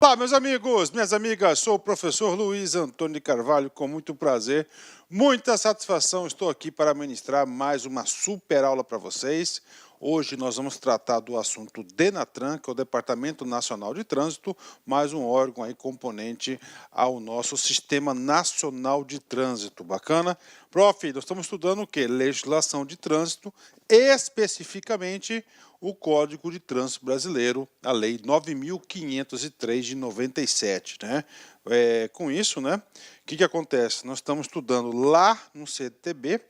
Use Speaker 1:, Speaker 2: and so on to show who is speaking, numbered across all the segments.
Speaker 1: Olá, meus amigos, minhas amigas, sou o professor Luiz Antônio de Carvalho, com muito prazer, muita satisfação, estou aqui para ministrar mais uma super aula para vocês. Hoje nós vamos tratar do assunto DENATRAN, que é o Departamento Nacional de Trânsito, mais um órgão aí componente ao nosso Sistema Nacional de Trânsito. Bacana? Prof, nós estamos estudando o quê? Legislação de trânsito, especificamente o Código de Trânsito Brasileiro, a Lei 9.503 de 97, né? Com isso, né, o que acontece? Nós estamos estudando lá no CTB,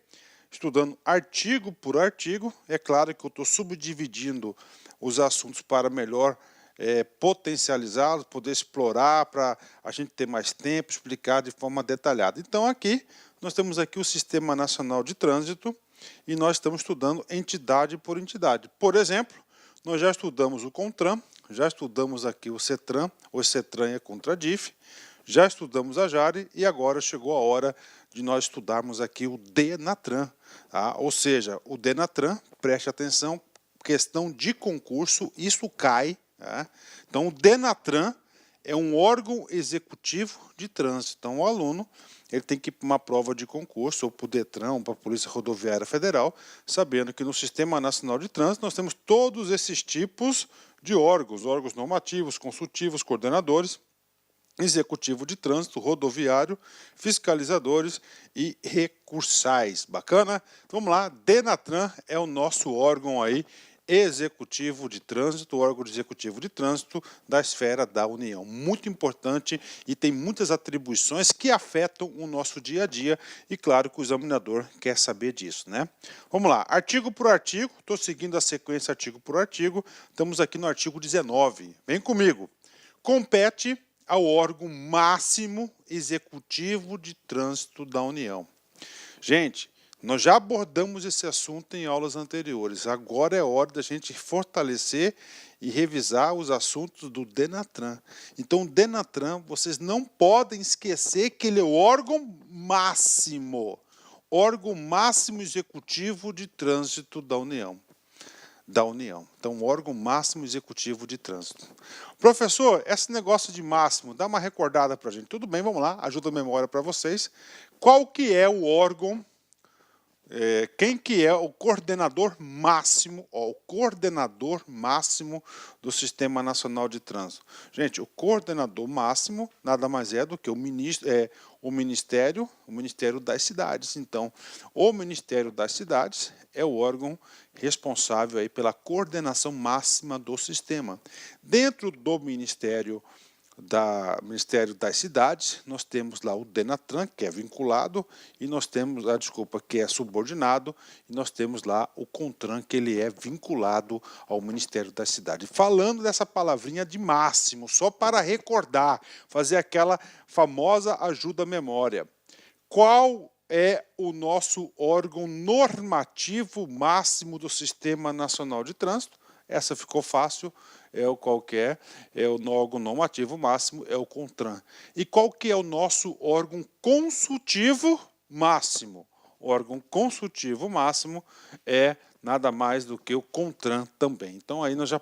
Speaker 1: estudando artigo por artigo. É claro que eu estou subdividindo os assuntos para melhor potencializá-los, poder explorar, para a gente ter mais tempo, explicar de forma detalhada. Então, aqui, nós temos aqui o Sistema Nacional de Trânsito, e nós estamos estudando entidade por entidade. Por exemplo, nós já estudamos o CONTRAN, já estudamos aqui o CETRAN, o CETRAN é contra a DIF, já estudamos a JARE e agora chegou a hora de nós estudarmos aqui o DENATRAN. Tá? Ou seja, o DENATRAN, preste atenção, questão de concurso, isso cai. Tá? Então, o DENATRAN é um órgão executivo de trânsito. Então, o aluno ele tem que ir para uma prova de concurso, ou para o DETRAN, ou para a Polícia Rodoviária Federal, sabendo que no Sistema Nacional de Trânsito nós temos todos esses tipos de órgãos, órgãos normativos, consultivos, coordenadores, executivo de trânsito, rodoviário, fiscalizadores e recursais. Bacana? Então, vamos lá, DENATRAN é o nosso órgão aí executivo de trânsito, órgão executivo de trânsito da esfera da União. Muito importante e tem muitas atribuições que afetam o nosso dia a dia e claro que o examinador quer saber disso, né? Vamos lá, artigo por artigo, estou seguindo a sequência artigo por artigo, estamos aqui no artigo 19. Vem comigo. Compete ao órgão máximo executivo de trânsito da União. Gente, nós já abordamos esse assunto em aulas anteriores. Agora é hora da gente fortalecer e revisar os assuntos do DENATRAN. Então, o DENATRAN, vocês não podem esquecer que ele é o órgão máximo executivo de trânsito da União. Então, o órgão máximo executivo de trânsito. Professor, esse negócio de máximo, dá uma recordada para a gente. Tudo bem, vamos lá, ajuda a memória para vocês. Qual que é o órgão, quem que é o coordenador máximo, o coordenador máximo do Sistema Nacional de Trânsito? Gente, o coordenador máximo nada mais é do que o Ministério das Cidades. Então, o Ministério das Cidades é o órgão responsável aí pela coordenação máxima do sistema. Dentro do Ministério das Cidades, nós temos lá o DENATRAN, que é vinculado, e nós temos, que é subordinado, e nós temos lá o CONTRAN, que ele é vinculado ao Ministério das Cidades. Falando dessa palavrinha de máximo, só para recordar, fazer aquela famosa ajuda à memória. Qual é o nosso órgão normativo máximo do Sistema Nacional de Trânsito? Essa ficou fácil, é o qualquer, é o órgão normativo máximo, é o CONTRAN. E qual que é o nosso órgão consultivo máximo? O órgão consultivo máximo é nada mais do que o CONTRAN também. Então aí nós já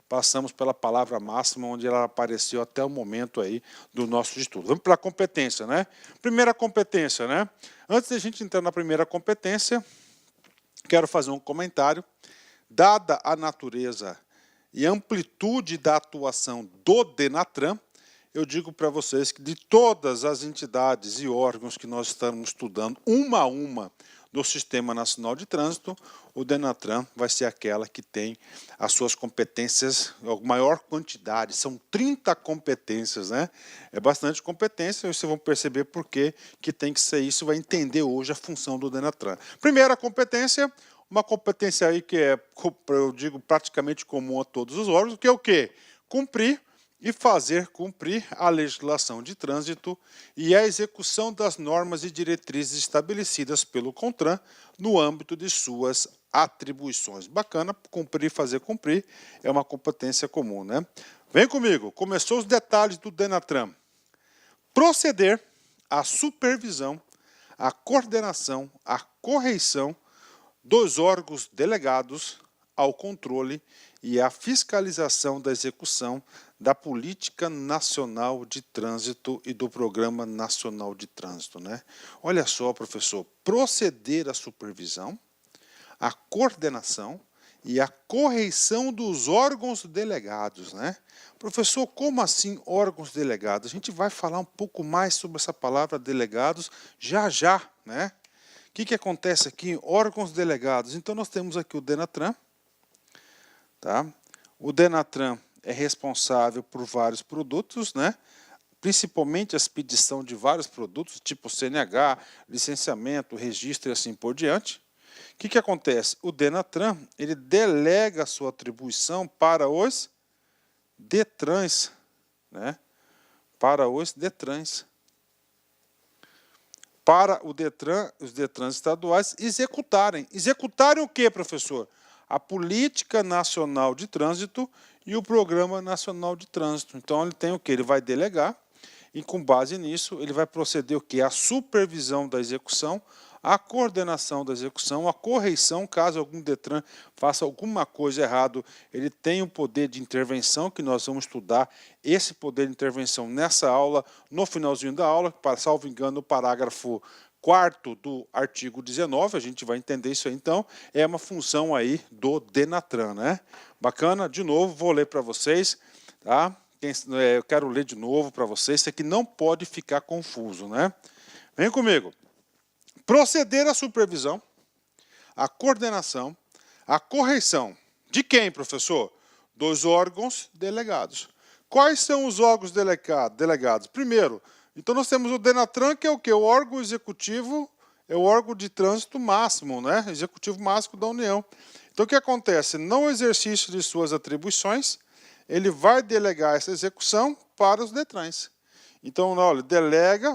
Speaker 1: passamos pela palavra máxima, onde ela apareceu até o momento aí do nosso estudo. Vamos para a competência, né? Primeira competência, né? Antes de a gente entrar na primeira competência, quero fazer um comentário. Dada a natureza e amplitude da atuação do DENATRAN, eu digo para vocês que de todas as entidades e órgãos que nós estamos estudando, uma a uma, do Sistema Nacional de Trânsito, o DENATRAN vai ser aquela que tem as suas competências, a maior quantidade, são 30 competências, né? É bastante competência, vocês vão perceber por que tem que ser isso, vai entender hoje a função do DENATRAN. Primeira competência, uma competência aí que é, eu digo, praticamente comum a todos os órgãos, que é o quê? Cumprir e fazer cumprir a legislação de trânsito e a execução das normas e diretrizes estabelecidas pelo CONTRAN no âmbito de suas atribuições. Bacana, cumprir e fazer cumprir é uma competência comum, né? Vem comigo, começou os detalhes do DENATRAN. Proceder à supervisão, à coordenação, à correição dos órgãos delegados ao controle e à fiscalização da execução da Política Nacional de Trânsito e do Programa Nacional de Trânsito, né? Olha só, professor, proceder à supervisão, à coordenação e à correição dos órgãos delegados, né? Professor, como assim órgãos delegados? A gente vai falar um pouco mais sobre essa palavra delegados já, né? O que acontece aqui? Órgãos delegados. Então, nós temos aqui o Denatran, tá? O Denatran é responsável por vários produtos, né? Principalmente a expedição de vários produtos, tipo CNH, licenciamento, registro e assim por diante. O que acontece? O Denatran, ele delega a sua atribuição para os Detrans, né? Para os Detrans. Para o Detran, os Detrans estaduais executarem. Executarem o quê, professor? A Política Nacional de Trânsito e o Programa Nacional de Trânsito. Então, ele tem o quê? Ele vai delegar e, com base nisso, ele vai proceder o quê? A supervisão da execução, a coordenação da execução, a correição, caso algum Detran faça alguma coisa errada, ele tem o poder de intervenção, que nós vamos estudar esse poder de intervenção nessa aula, no finalzinho da aula, para, salvo engano, o parágrafo 4º do artigo 19, a gente vai entender isso aí, então, é uma função aí do Denatran, né? Bacana? De novo, vou ler para vocês, tá? Eu quero ler de novo para vocês, isso aqui não pode ficar confuso, né? Vem comigo. Proceder à supervisão, à coordenação, à correição. De quem, professor? Dos órgãos delegados. Quais são os órgãos delegados? Primeiro, então nós temos o Denatran, que é o quê? O órgão executivo, é o órgão de trânsito máximo, né? Executivo máximo da União. Então o que acontece? No exercício de suas atribuições, ele vai delegar essa execução para os Detrans. Então, olha, delega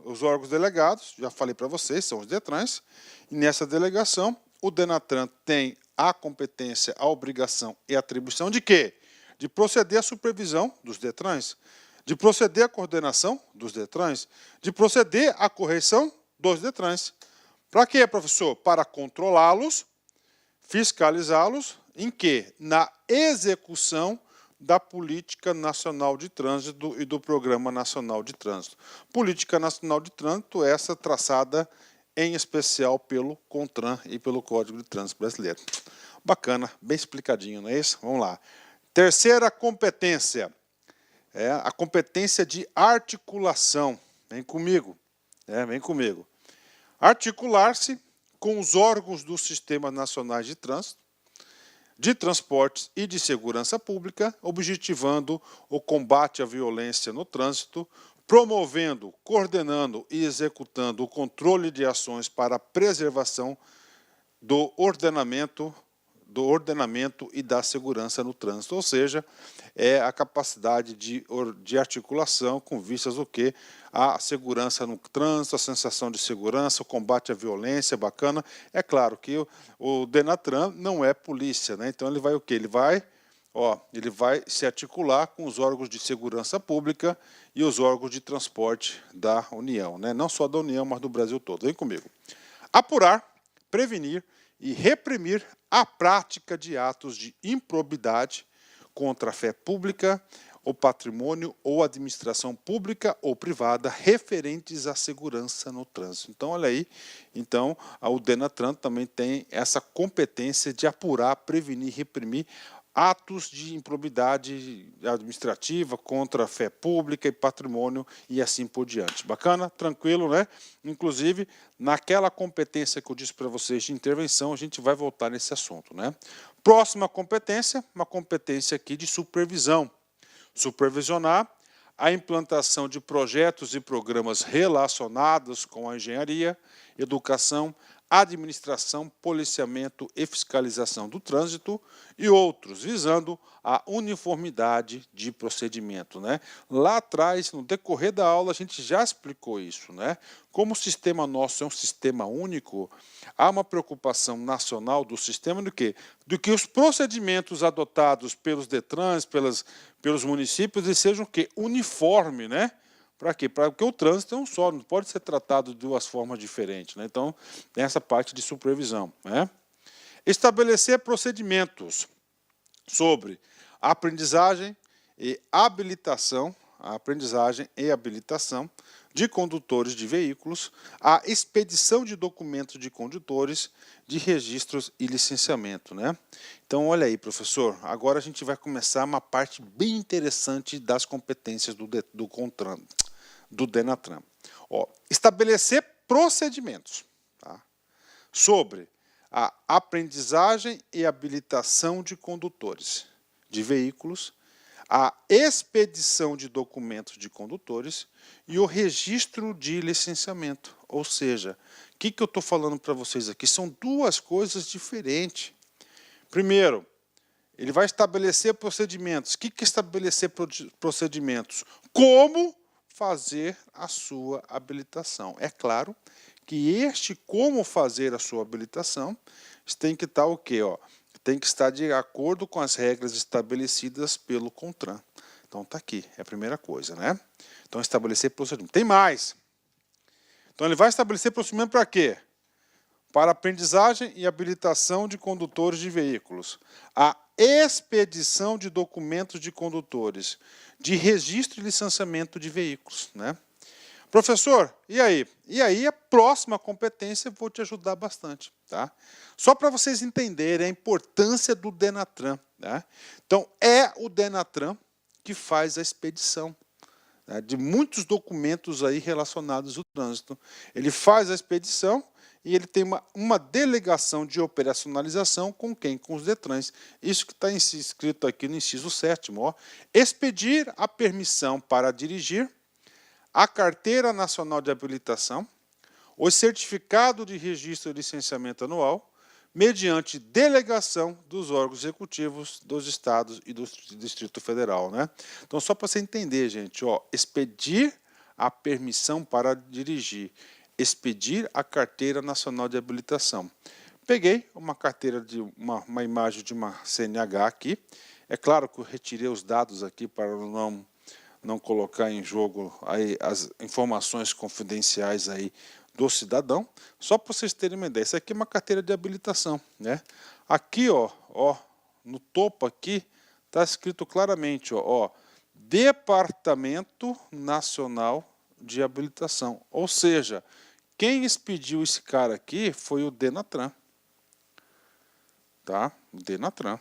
Speaker 1: os órgãos delegados, já falei para vocês, são os Detrans, e nessa delegação, o Denatran tem a competência, a obrigação e a atribuição de quê? De proceder à supervisão dos Detrans, de proceder à coordenação dos Detrans, de proceder à correção dos Detrans. Para quê, professor? Para controlá-los, fiscalizá-los, em quê? Na execução da Política Nacional de Trânsito e do Programa Nacional de Trânsito. Política Nacional de Trânsito, essa traçada em especial pelo CONTRAN e pelo Código de Trânsito Brasileiro. Bacana, bem explicadinho, não é isso? Vamos lá. Terceira competência, é a competência de articulação. Vem comigo, vem comigo. Articular-se com os órgãos dos sistemas nacionais de trânsito, de transportes e de segurança pública, objetivando o combate à violência no trânsito, promovendo, coordenando e executando o controle de ações para a preservação do ordenamento e da segurança no trânsito, ou seja, é a capacidade de articulação com vistas ao quê? A segurança no trânsito, a sensação de segurança, o combate à violência, bacana. É claro que o Denatran não é polícia, né? Então ele vai o quê? Ele vai se articular com os órgãos de segurança pública e os órgãos de transporte da União, né? Não só da União, mas do Brasil todo. Vem comigo. Apurar, prevenir e reprimir a prática de atos de improbidade contra a fé pública, o patrimônio ou administração pública ou privada referentes à segurança no trânsito. Então, olha aí, então, o Denatran também tem essa competência de apurar, prevenir e reprimir atos de improbidade administrativa contra a fé pública e patrimônio e assim por diante. Bacana? Tranquilo, né? Inclusive, naquela competência que eu disse para vocês de intervenção, a gente vai voltar nesse assunto, né? Próxima competência, uma competência aqui de supervisão. Supervisionar a implantação de projetos e programas relacionados com a engenharia, educação, administração, policiamento e fiscalização do trânsito e outros, visando a uniformidade de procedimento, né? Lá atrás, no decorrer da aula, a gente já explicou isso, né? Como o sistema nosso é um sistema único, há uma preocupação nacional do sistema do quê? Do que os procedimentos adotados pelos Detrans, pelos municípios, eles sejam o quê? Uniforme, né? Para quê? Porque o trânsito é um só, não pode ser tratado de duas formas diferentes, né? Então, tem essa parte de supervisão, né? Estabelecer procedimentos sobre aprendizagem, e habilitação, a aprendizagem e habilitação de condutores de veículos, a expedição de documentos de condutores, de registros e licenciamento, né? Então, olha aí, professor, agora a gente vai começar uma parte bem interessante das competências do Denatran. Ó, estabelecer procedimentos, tá, sobre a aprendizagem e habilitação de condutores de veículos, a expedição de documentos de condutores e o registro de licenciamento. Ou seja, o que eu estou falando para vocês aqui? São duas coisas diferentes. Primeiro, ele vai estabelecer procedimentos. O que é estabelecer procedimentos? Como fazer a sua habilitação. É claro que este como fazer a sua habilitação tem que estar o quê? Ó, tem que estar de acordo com as regras estabelecidas pelo CONTRAN. Então está aqui, é a primeira coisa, né? Então estabelecer procedimento. Tem mais. Então ele vai estabelecer procedimento para quê? Para aprendizagem e habilitação de condutores de veículos. A expedição de documentos de condutores, de registro e licenciamento de veículos, né? Professor, e aí? E aí a próxima competência eu vou te ajudar bastante, tá? Só para vocês entenderem a importância do Denatran, né? Então, é o Denatran que faz a expedição, né, de muitos documentos aí relacionados ao trânsito. Ele faz a expedição e ele tem uma delegação de operacionalização com quem? Com os Detrans. Isso que está escrito aqui no inciso 7º, ó. Expedir a permissão para dirigir, a Carteira Nacional de Habilitação, o certificado de registro e licenciamento anual, mediante delegação dos órgãos executivos dos estados e do Distrito Federal, né? Então, só para você entender, gente, ó, expedir a permissão para dirigir, expedir a Carteira Nacional de Habilitação. Peguei uma carteira de uma imagem de uma CNH aqui. É claro que eu retirei os dados aqui para não colocar em jogo aí as informações confidenciais aí do cidadão, só para vocês terem uma ideia. Isso aqui é uma carteira de habilitação, né? Aqui, ó, no topo aqui está escrito claramente, ó, Departamento Nacional de Habilitação. Ou seja, quem expediu esse cara aqui foi o Denatran, tá? O Denatran.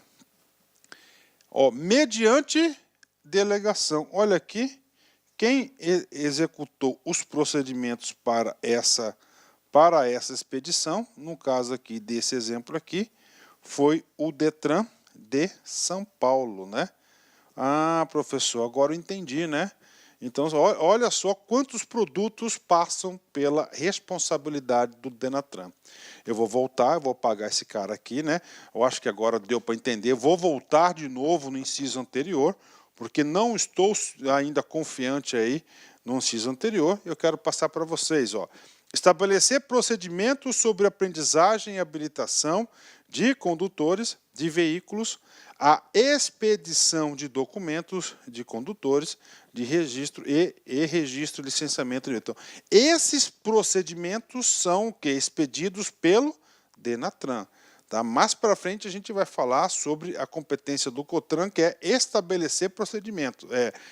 Speaker 1: Ó, mediante delegação. Olha aqui, quem executou os procedimentos para essa expedição, no caso aqui desse exemplo aqui, foi o Detran de São Paulo, né? Ah, professor, agora eu entendi, né? Então, olha só quantos produtos passam pela responsabilidade do Denatran. Eu vou voltar, eu vou apagar esse cara aqui, né? Eu acho que agora deu para entender. Vou voltar de novo no inciso anterior, porque não estou ainda confiante aí no inciso anterior. Eu quero passar para vocês, ó. Estabelecer procedimentos sobre aprendizagem e habilitação de condutores de veículos, a expedição de documentos de condutores, de registro e registro de licenciamento. Então, esses procedimentos são expedidos pelo Denatran. Tá? Mais para frente a gente vai falar sobre a competência do CONTRAN, que é estabelecer procedimentos,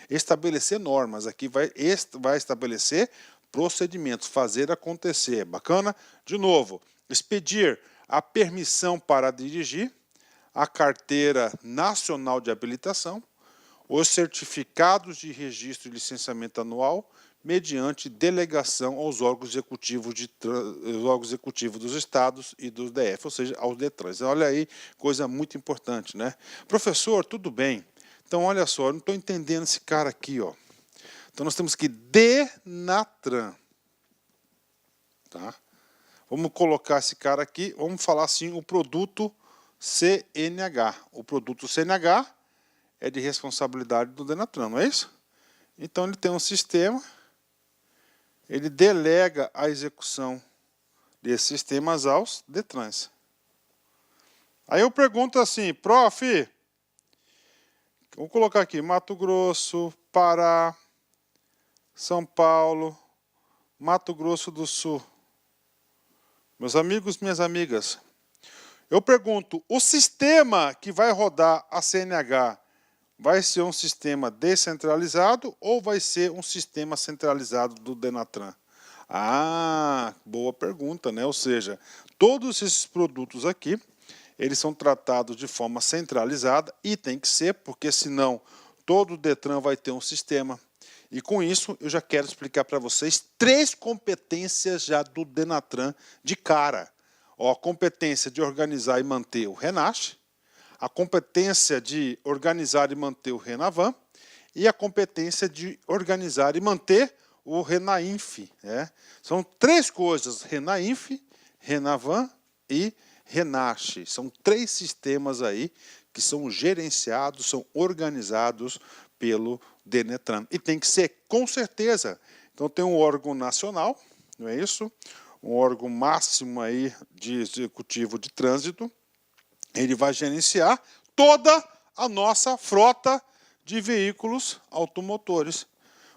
Speaker 1: estabelecer normas. Aqui vai estabelecer procedimentos, fazer acontecer. Bacana? De novo, expedir a permissão para dirigir, a Carteira Nacional de Habilitação, os certificados de registro e licenciamento anual, mediante delegação aos órgãos executivos dos estados e dos DF, ou seja, aos Detrans. Olha aí, coisa muito importante, né? Professor, tudo bem. Então, olha só, eu não estou entendendo esse cara aqui, ó. Então, nós temos que Denatran. Tá? Vamos colocar esse cara aqui, vamos falar assim, o produto CNH. O produto CNH é de responsabilidade do Denatran, não é isso? Então, ele tem um sistema, ele delega a execução desses sistemas aos Detrans. Aí eu pergunto assim, prof, vou colocar aqui, Mato Grosso, Pará, São Paulo, Mato Grosso do Sul. Meus amigos, minhas amigas, eu pergunto, o sistema que vai rodar a CNH vai ser um sistema descentralizado ou vai ser um sistema centralizado do Denatran? Ah, boa pergunta, né? Ou seja, todos esses produtos aqui, eles são tratados de forma centralizada e tem que ser, porque senão todo o Detran vai ter um sistema. E com isso, eu já quero explicar para vocês 3 competências já do Denatran de cara. Ó, a competência de organizar e manter o RENASH, a competência de organizar e manter o RENAVAN e a competência de organizar e manter o RENAINF. Né? São 3 coisas, RENAINF, RENAVAN e RENASH. São 3 sistemas aí que são gerenciados, são organizados pelo Denatran. E tem que ser com certeza. Então tem um órgão nacional, não é isso? Um órgão máximo aí de executivo de trânsito. Ele vai gerenciar toda a nossa frota de veículos automotores.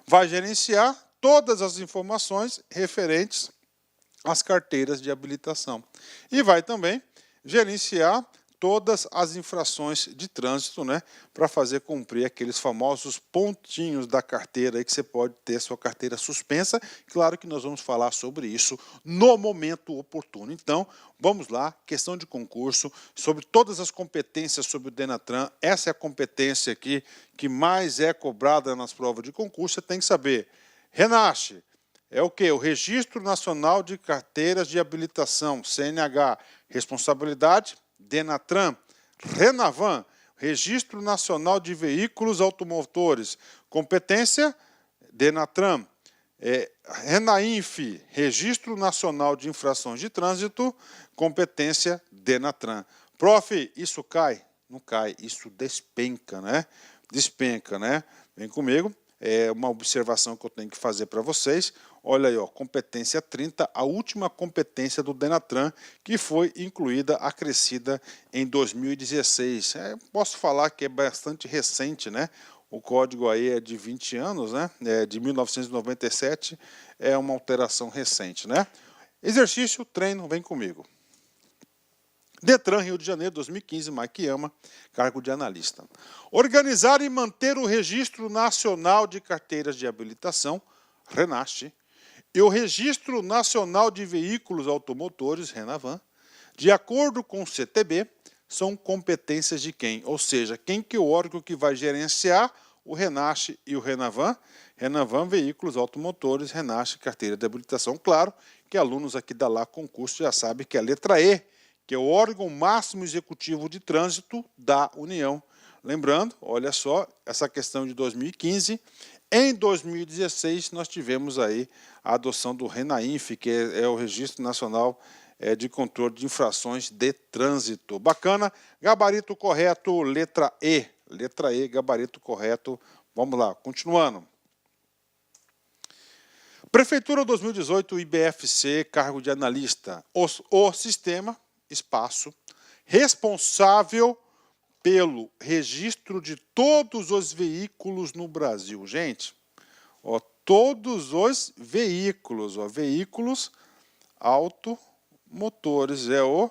Speaker 1: Vai gerenciar todas as informações referentes às carteiras de habilitação. E vai também gerenciar todas as infrações de trânsito, né, para fazer cumprir aqueles famosos pontinhos da carteira aí que você pode ter sua carteira suspensa. Claro que nós vamos falar sobre isso no momento oportuno. Então, vamos lá, questão de concurso, sobre todas as competências sobre o Denatran. Essa é a competência aqui que mais é cobrada nas provas de concurso. Você tem que saber. RENASH é o quê? O Registro Nacional de Carteiras de Habilitação, CNH, responsabilidade Denatran. RENAVAN, Registro Nacional de Veículos Automotores, competência Denatran. RENAINF, Registro Nacional de Infrações de Trânsito, competência Denatran. Prof, isso cai? Não cai, isso despenca, né? Despenca, né? Vem comigo. É uma observação que eu tenho que fazer para vocês. Olha aí, ó, competência 30, a última competência do Denatran, que foi incluída, acrescida em 2016. Posso falar que é bastante recente, né? O código aí é de 20 anos, né? É de 1997, é uma alteração recente, né? Exercício, treino, vem comigo. Detran, Rio de Janeiro, 2015, Maikiyama, cargo de analista. Organizar e manter o Registro Nacional de Carteiras de Habilitação, RENASH, e o Registro Nacional de Veículos Automotores, RENAVAN, de acordo com o CTB, são competências de quem? Ou seja, quem que é o órgão que vai gerenciar o RENASH e o RENAVAN? RENAVAN, Veículos Automotores, RENASH, Carteira de Habilitação. Claro que alunos aqui da LA Concurso já sabem que é a letra E, que é o órgão máximo executivo de trânsito da União. Lembrando, olha só, essa questão de 2015, em 2016 nós tivemos aí a adoção do RENAINF, que é o Registro Nacional de Controle de Infrações de Trânsito. Bacana, gabarito correto, letra E. Letra E, gabarito correto. Vamos lá, continuando. Prefeitura 2018, IBFC, cargo de analista. O sistema, espaço, responsável pelo registro de todos os veículos no Brasil. Gente, ó, todos os veículos, ó, veículos automotores, é o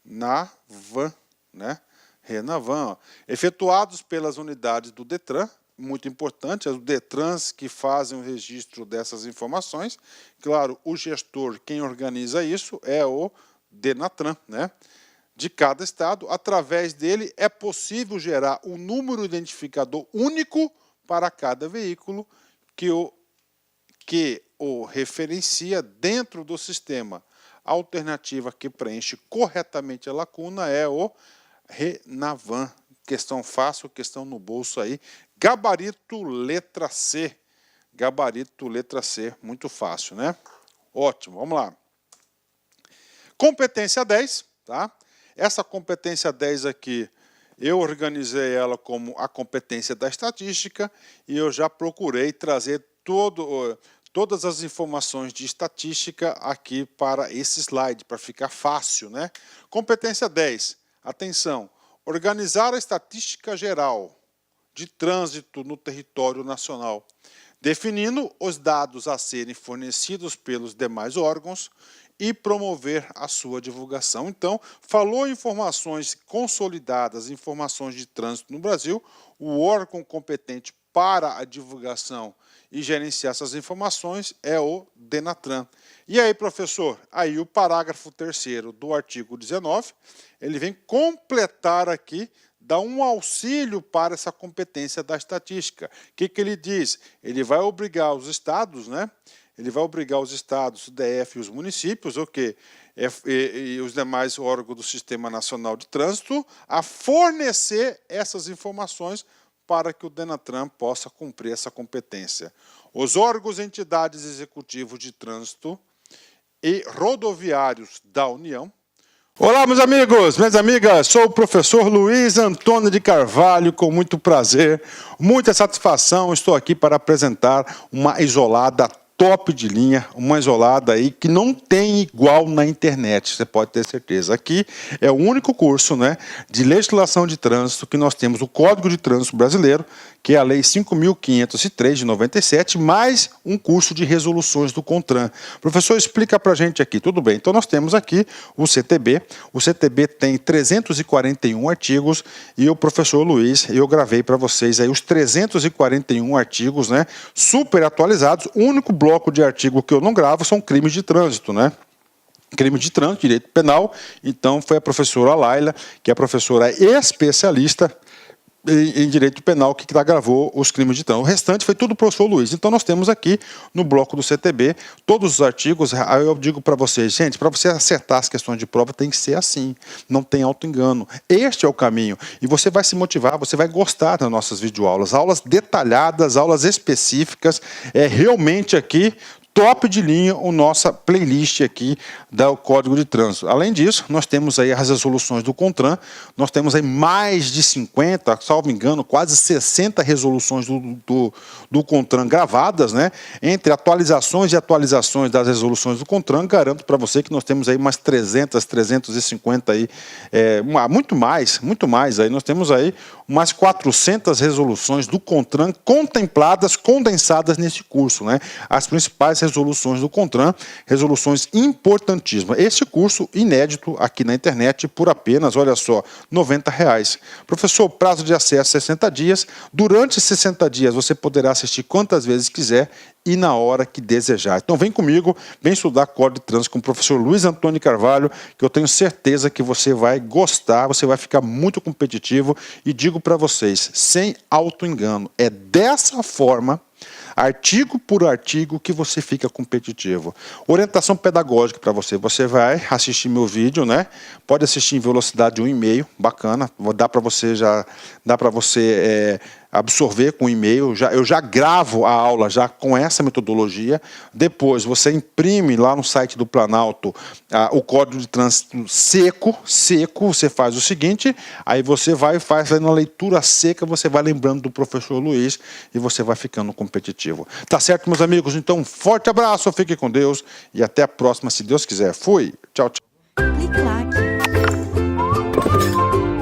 Speaker 1: RENAVAN, né? RENAVAN, ó, efetuados pelas unidades do Detran, muito importante, os Detrans que fazem o registro dessas informações. Claro, o gestor, quem organiza isso, é o Denatran, né? De cada estado. Através dele é possível gerar um número identificador único para cada veículo que o referencia dentro do sistema. A alternativa que preenche corretamente a lacuna é o RENAVAN. Questão fácil, questão no bolso aí. Gabarito letra C. Gabarito letra C, muito fácil, né? Ótimo, vamos lá. Competência 10, tá? Essa competência 10 aqui, eu organizei ela como a competência da estatística e eu já procurei trazer todas as informações de estatística aqui para esse slide, para ficar fácil, né? Competência 10, atenção, organizar a estatística geral de trânsito no território nacional, definindo os dados a serem fornecidos pelos demais órgãos e promover a sua divulgação. Então, falou informações consolidadas, informações de trânsito no Brasil, o órgão competente para a divulgação e gerenciar essas informações é o Denatran. E aí, professor, aí o parágrafo 3º do artigo 19, ele vem completar aqui, dar um auxílio para essa competência da estatística. O que ele diz? Ele vai obrigar os estados, né? Ele vai obrigar os estados, o DF e os municípios, o quê? E os demais órgãos do Sistema Nacional de Trânsito a fornecer essas informações para que o Denatran possa cumprir essa competência. Os órgãos e entidades executivos de trânsito e rodoviários da União. Olá, meus amigos, minhas amigas, sou o professor Luiz Antônio de Carvalho, com muito prazer, muita satisfação, estou aqui para apresentar uma isolada top de linha, uma isolada aí que não tem igual na internet, você pode ter certeza. Aqui é o único curso, né, de legislação de trânsito que nós temos, o Código de Trânsito Brasileiro, que é a Lei 5.503 de 97, mais um curso de resoluções do CONTRAN. Professor, explica para a gente aqui, tudo bem? Então nós temos aqui o CTB tem 341 artigos e o professor Luiz, eu gravei para vocês aí os 341 artigos, né, super atualizados. O único bloco de artigo que eu não gravo são crimes de trânsito, né? Crime de trânsito, direito penal. Então foi a professora Laila, que é a professora especialista em direito penal, que gravou os crimes de trânsito. O restante foi tudo o professor Luiz. Então nós temos aqui no bloco do CTB todos os artigos. Aí eu digo para vocês, gente, para você acertar as questões de prova tem que ser assim, não tem auto-engano. Este é o caminho e você vai se motivar, você vai gostar das nossas videoaulas, aulas detalhadas, aulas específicas, é realmente aqui top de linha a nossa playlist aqui do Código de Trânsito. Além disso, nós temos aí as resoluções do CONTRAN, nós temos aí mais de 50, salvo engano, quase 60 resoluções do CONTRAN gravadas, né? Entre atualizações e atualizações das resoluções do CONTRAN, garanto para você que nós temos aí umas 300, 350 aí, muito mais aí, nós temos aí umas 400 resoluções do CONTRAN contempladas, condensadas nesse curso, né? As principais resoluções do CONTRAN, resoluções importantíssimas. Este curso inédito aqui na internet por apenas, olha só, R$ 90. Professor, prazo de acesso 60 dias. Durante 60 dias você poderá assistir quantas vezes quiser e na hora que desejar. Então vem comigo, vem estudar Código de Trânsito com o professor Luiz Antônio Carvalho, que eu tenho certeza que você vai gostar, você vai ficar muito competitivo e digo para vocês, sem auto-engano, é dessa forma, artigo por artigo, que você fica competitivo. Orientação pedagógica para você. Você vai assistir meu vídeo, né? Pode assistir em velocidade de 1,5, bacana. Dá para você absorver com e-mail. Eu já gravo a aula já com essa metodologia. Depois você imprime lá no site do Planalto o Código de Trânsito seco. Você faz o seguinte, aí você vai e faz aí na leitura seca, você vai lembrando do professor Luiz e você vai ficando competitivo. Tá certo, meus amigos? Então, forte abraço, fique com Deus e até a próxima, se Deus quiser. Fui, tchau, tchau.